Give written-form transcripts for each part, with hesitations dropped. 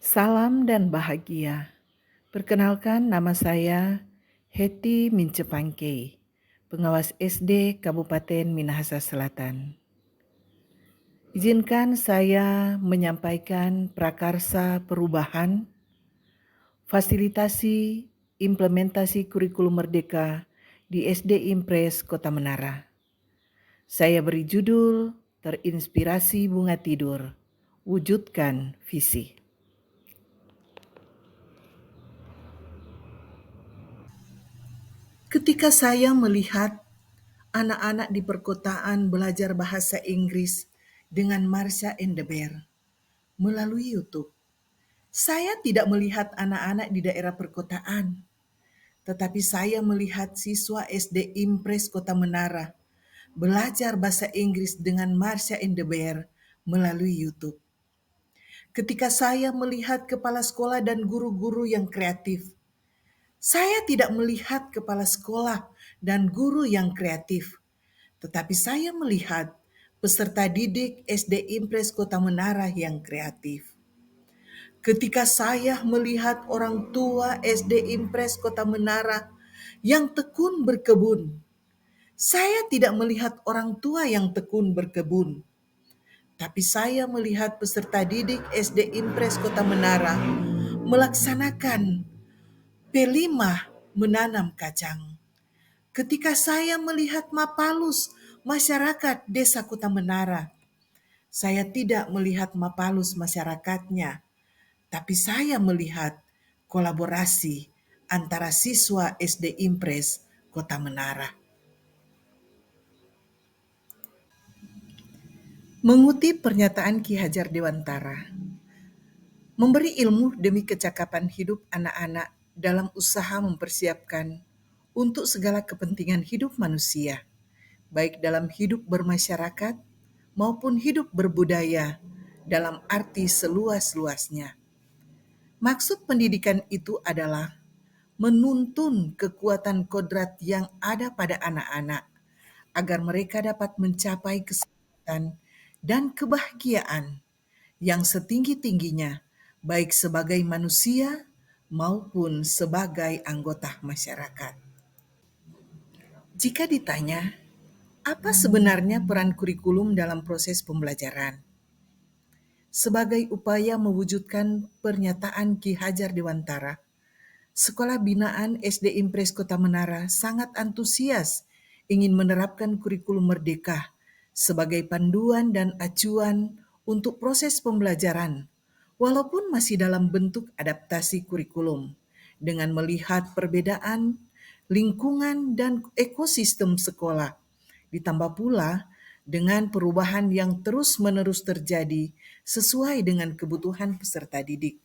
Salam dan bahagia. Perkenalkan nama saya Hetty Mincepangke, pengawas SD Kabupaten Minahasa Selatan. Izinkan saya menyampaikan prakarsa perubahan, fasilitasi, implementasi kurikulum merdeka di SD Impres Kota Menara. Saya beri judul Terinspirasi Bunga Tidur, Wujudkan Visi. Ketika saya melihat anak-anak di perkotaan belajar bahasa Inggris dengan Marsha and the Bear melalui YouTube, saya tidak melihat anak-anak di daerah perkotaan, tetapi saya melihat siswa SD Impres Kota Menara belajar bahasa Inggris dengan Marsha and the Bear melalui YouTube. Ketika saya melihat kepala sekolah dan guru-guru yang kreatif, saya tidak melihat kepala sekolah dan guru yang kreatif, tetapi saya melihat peserta didik SD Impres Kota Menara yang kreatif. Ketika saya melihat orang tua SD Impres Kota Menara yang tekun berkebun, saya tidak melihat orang tua yang tekun berkebun, tapi saya melihat peserta didik SD Impres Kota Menara melaksanakan P5 menanam kacang. Ketika saya melihat Mapalus, masyarakat Desa Kota Menara, saya tidak melihat Mapalus masyarakatnya, tapi saya melihat kolaborasi antara siswa SD Impres Kota Menara. Mengutip pernyataan Ki Hajar Dewantara, memberi ilmu demi kecakapan hidup anak-anak dalam usaha mempersiapkan untuk segala kepentingan hidup manusia, baik dalam hidup bermasyarakat maupun hidup berbudaya dalam arti seluas-luasnya. Maksud pendidikan itu adalah menuntun kekuatan kodrat yang ada pada anak-anak agar mereka dapat mencapai keselamatan dan kebahagiaan yang setinggi-tingginya, baik sebagai manusia maupun sebagai anggota masyarakat. Jika ditanya, apa sebenarnya peran kurikulum dalam proses pembelajaran? Sebagai upaya mewujudkan pernyataan Ki Hajar Dewantara, Sekolah Binaan SD Impres Kota Menara sangat antusias ingin menerapkan kurikulum merdeka sebagai panduan dan acuan untuk proses pembelajaran, walaupun masih dalam bentuk adaptasi kurikulum, dengan melihat perbedaan lingkungan dan ekosistem sekolah, ditambah pula dengan perubahan yang terus-menerus terjadi sesuai dengan kebutuhan peserta didik.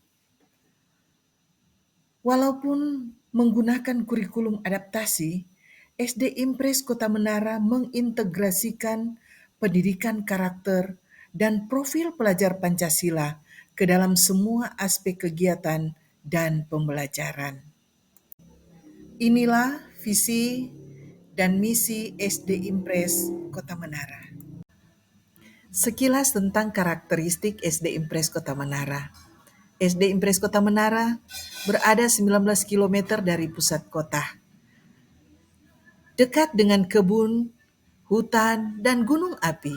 Walaupun menggunakan kurikulum adaptasi, SD Impres Kota Menara mengintegrasikan pendidikan karakter dan profil pelajar Pancasila ke dalam semua aspek kegiatan dan pembelajaran. Inilah visi dan misi SD Impres Kota Menara. Sekilas tentang karakteristik SD Impres Kota Menara. SD Impres Kota Menara berada 19 km dari pusat kota. Dekat dengan kebun, hutan, dan gunung api.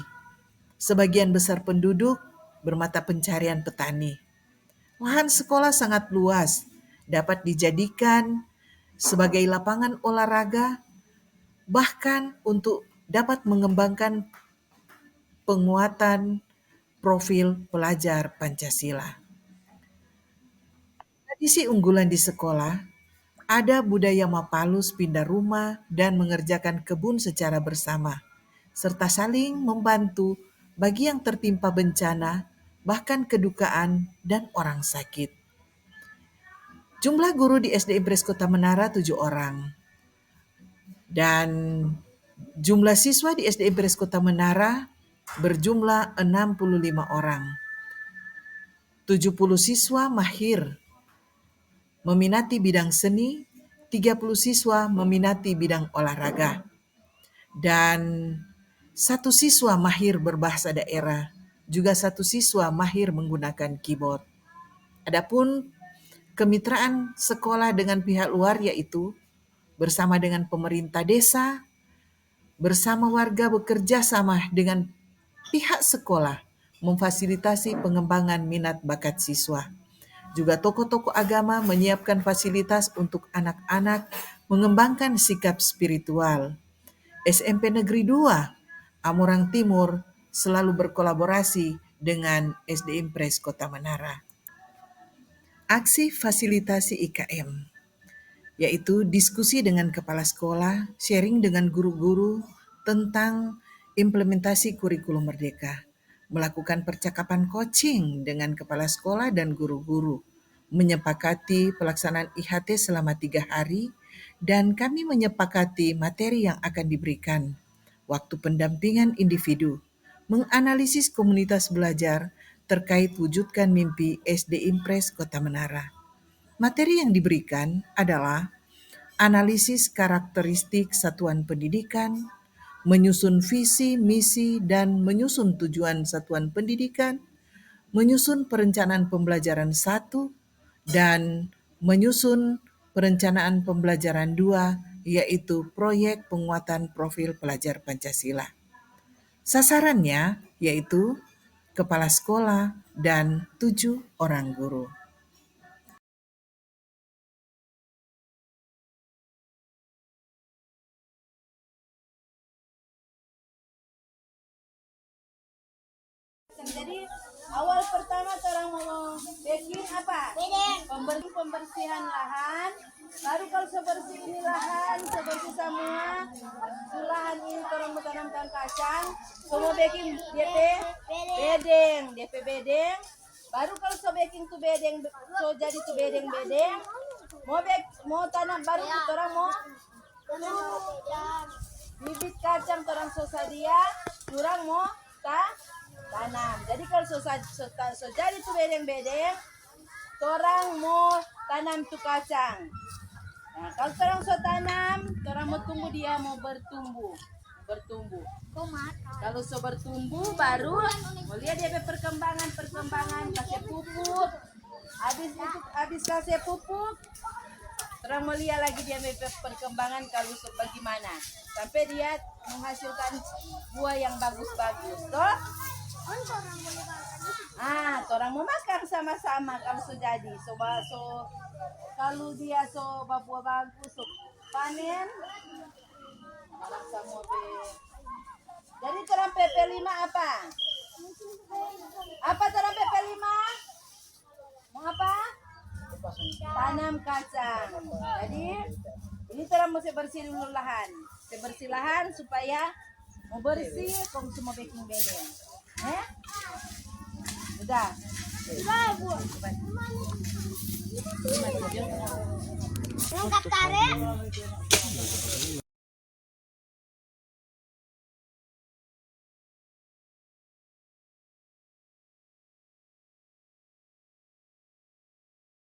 Sebagian besar penduduk bermata pencarian petani. Lahan sekolah sangat luas, dapat dijadikan sebagai lapangan olahraga, bahkan untuk dapat mengembangkan penguatan profil pelajar Pancasila. Tradisi unggulan di sekolah, ada budaya Mapalus pindah rumah dan mengerjakan kebun secara bersama, serta saling membantu bagi yang tertimpa bencana, bahkan kedukaan dan orang sakit. Jumlah guru di SD Impres Kota Menara 7 orang. Dan jumlah siswa di SD Impres Kota Menara berjumlah 65 orang. 70 siswa mahir meminati bidang seni, 30 siswa meminati bidang olahraga, dan 1 siswa mahir berbahasa daerah, juga 1 siswa mahir menggunakan keyboard. Adapun kemitraan sekolah dengan pihak luar yaitu bersama dengan pemerintah desa, bersama warga bekerja sama dengan pihak sekolah memfasilitasi pengembangan minat bakat siswa. Juga tokoh-tokoh agama menyiapkan fasilitas untuk anak-anak mengembangkan sikap spiritual. SMP Negeri 2 Amurang Timur selalu berkolaborasi dengan SD Impres Kota Menara. Aksi fasilitasi IKM, yaitu diskusi dengan kepala sekolah, sharing dengan guru-guru tentang implementasi kurikulum merdeka, melakukan percakapan coaching dengan kepala sekolah dan guru-guru, menyepakati pelaksanaan IHT selama 3 hari, dan kami menyepakati materi yang akan diberikan, waktu pendampingan individu, menganalisis komunitas belajar terkait wujudkan mimpi SD Impres Kota Menara. Materi yang diberikan adalah analisis karakteristik satuan pendidikan, menyusun visi, misi, dan menyusun tujuan satuan pendidikan, menyusun perencanaan pembelajaran 1, dan menyusun perencanaan pembelajaran 2, yaitu proyek penguatan profil pelajar Pancasila. Sasarannya yaitu kepala sekolah dan 7 orang guru. Jadi awal pertama orang mau bikin apa? Pembersihan lahan. Baru kalau sebersih ini lahan, sebersih semua, lahan ini orang mau tanamkan kacang. Semua bikin DP bedeng. Baru kalau so baking tu bedeng, so jadi tu bedeng. Mau tanam baru orang mau bibit kacang orang so sadia, kurang mau tanam. Jadi kalau so jadi tu bedeng, orang mau tanam tu kacang. Nah, kalau orang so tanam, orang mau tunggu dia mau bertumbuh. Kalau so bertumbuh baru mau lihat dia perkembangan kasih pupuk. Habis kasih pupuk, orang mau lihat lagi dia perkembangan kalau so bagaimana sampai dia menghasilkan buah yang bagus-bagus, toh? Orang mau makan sama-sama kalau so jadi. So kalau dia so buah bagus, so panen. Jadi terang PP5 apa? Apa terang PP5? Mau apa? Tanam kacang. Jadi ini terang mesti bersih dulu lahan. Bersih lahan supaya mau bersih, kamu semua baking bedeng. Udah. Yang kata